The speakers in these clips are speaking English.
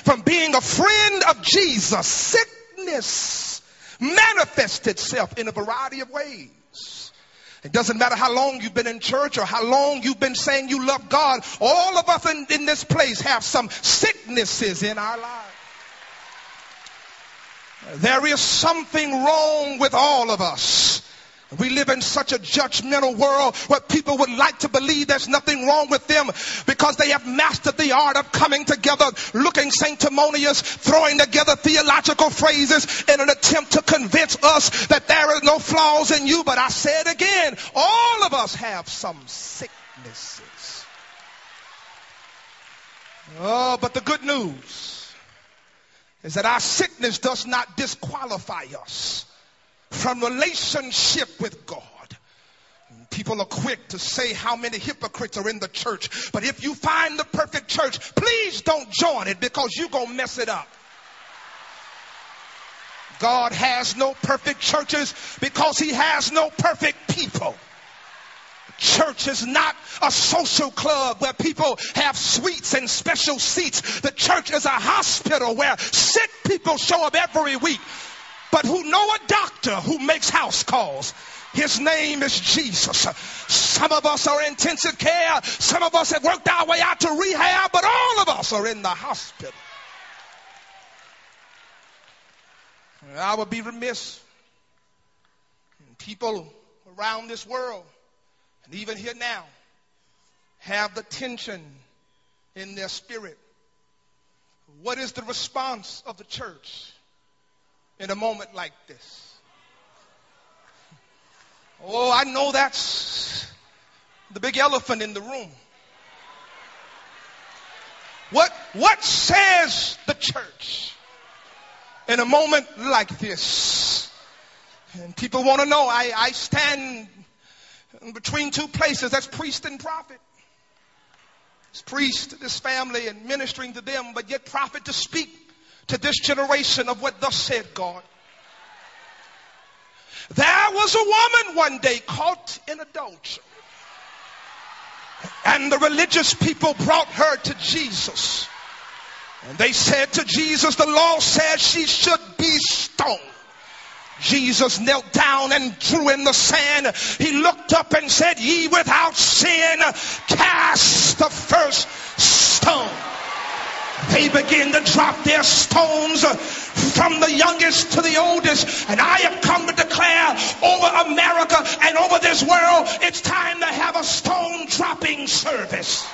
from being a friend of Jesus, sickness manifests itself in a variety of ways. It doesn't matter how long you've been in church or how long you've been saying you love God. All of us in this place have some sicknesses in our lives. There is something wrong with all of us. We live in such a judgmental world where people would like to believe there's nothing wrong with them because they have mastered the art of coming together, looking sanctimonious, throwing together theological phrases in an attempt to convince us that there are no flaws in you. But I say it again, all of us have some sicknesses. Oh, but the good news is that our sickness does not disqualify us from relationship with God. People are quick to say how many hypocrites are in the church. But if you find the perfect church, please don't join it because you're going to mess it up. God has no perfect churches because he has no perfect people. Church is not a social club where people have suites and special seats. The church is a hospital where sick people show up every week, but who know a doctor who makes house calls. His name is Jesus. Some of us are in intensive care. Some of us have worked our way out to rehab, but all of us are in the hospital. I would be remiss. People around this world, and even here now, have the tension in their spirit. What is the response of the church in a moment like this? Oh, I know that's the big elephant in the room. What says the church in a moment like this? And people want to know. I stand between two places. That's priest and prophet. It's priest to this family and ministering to them, but yet prophet to speak to this generation of what thus said God. There was a woman one day caught in adultery, and the religious people brought her to Jesus. And they said to Jesus, the law says she should be stoned. Jesus knelt down and drew in the sand. He looked up and said, ye without sin, cast the first stone. They began to drop their stones from the youngest to the oldest. And I have come to declare over America and over this world, it's time to have a stone dropping service.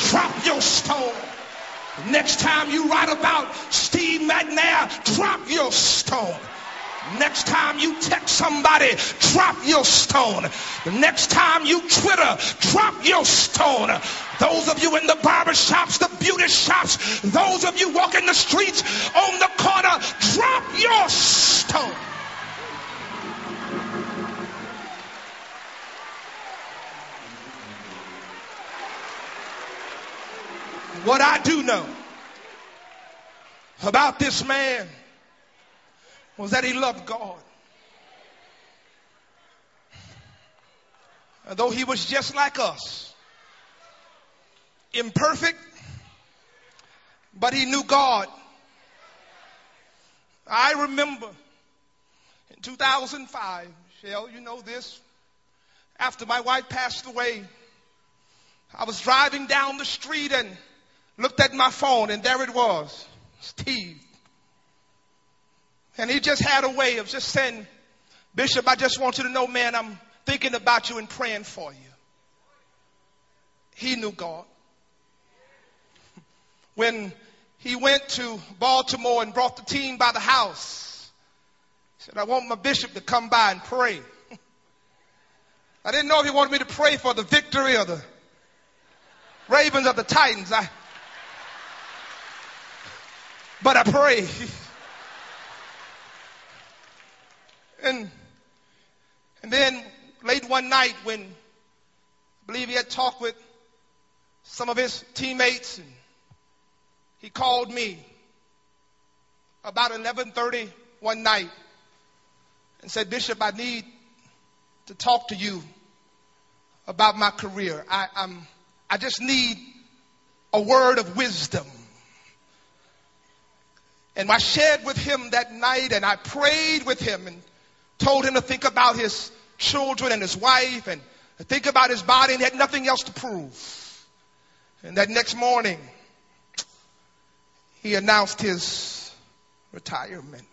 Drop your stone. Next time you write about Steve McNair, drop your stone. Next time you text somebody, drop your stone. The next time you Twitter, drop your stone. Those of you in the barber shops, the beauty shops, those of you walking the streets on the corner, drop your stone. What I do know about this man was that he loved God. Though he was just like us, imperfect, but he knew God. I remember in 2005, Shell, you know this, after my wife passed away, I was driving down the street and looked at my phone, and there it was, Steve. And he just had a way of just saying, Bishop, I just want you to know, man, I'm thinking about you and praying for you. He knew God. When he went to Baltimore and brought the team by the house, he said, I want my bishop to come by and pray. I didn't know if he wanted me to pray for the victory of the Ravens or the Titans. But I prayed. And then late one night when I believe he had talked with some of his teammates, and he called me about 11:30 one night and said, Bishop, I need to talk to you about my career. I just need a word of wisdom. And I shared with him that night, and I prayed with him and told him to think about his children and his wife and to think about his body, and he had nothing else to prove. And that next morning, he announced his retirement.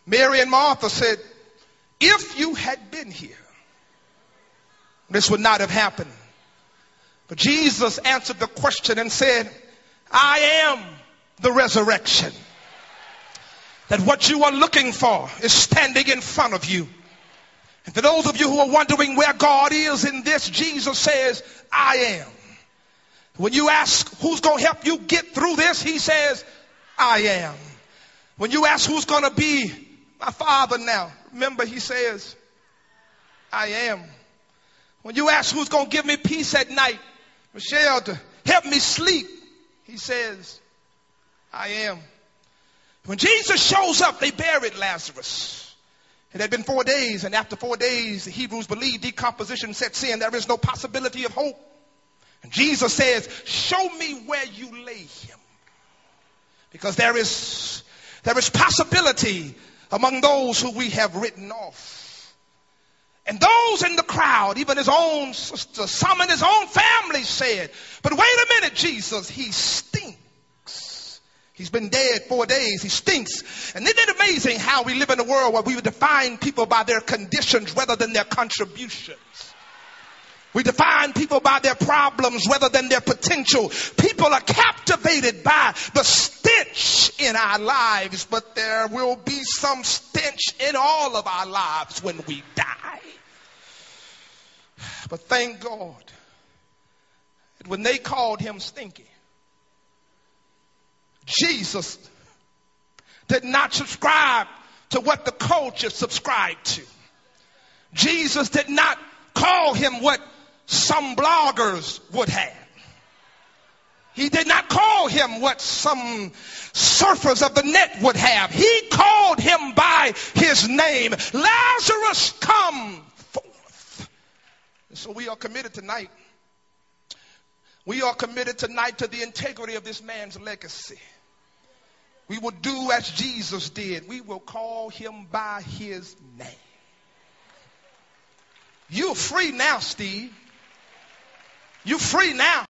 Mary and Martha said, if you had been here, this would not have happened. But Jesus answered the question and said, I am the resurrection. That what you are looking for is standing in front of you. And for those of you who are wondering where God is in this, Jesus says, I am. When you ask who's going to help you get through this, he says, I am. When you ask who's going to be my Father now, remember he says, I am. When you ask who's going to give me peace at night, Michelle, to help me sleep, he says, I am. When Jesus shows up, they buried Lazarus. It had been 4 days, and after 4 days, the Hebrews believed decomposition sets in. There is no possibility of hope. And Jesus says, show me where you lay him. Because there is possibility among those who we have written off. And those in the crowd, even his own sister, some in his own family said, but wait a minute, Jesus, he stinks. He's been dead 4 days. He stinks. And isn't it amazing how we live in a world where we would define people by their conditions rather than their contributions? We define people by their problems rather than their potential. People are captivated by the stench in our lives, but there will be some stench in all of our lives when we die. But thank God that when they called him stinky, Jesus did not subscribe to what the culture subscribed to. Jesus did not call him what some bloggers would have. He did not call him what some surfers of the net would have. He called him by his name. Lazarus, come forth. And so we are committed tonight. We are committed tonight to the integrity of this man's legacy. We will do as Jesus did. We will call him by his name. You're free now, Steve. You're free now.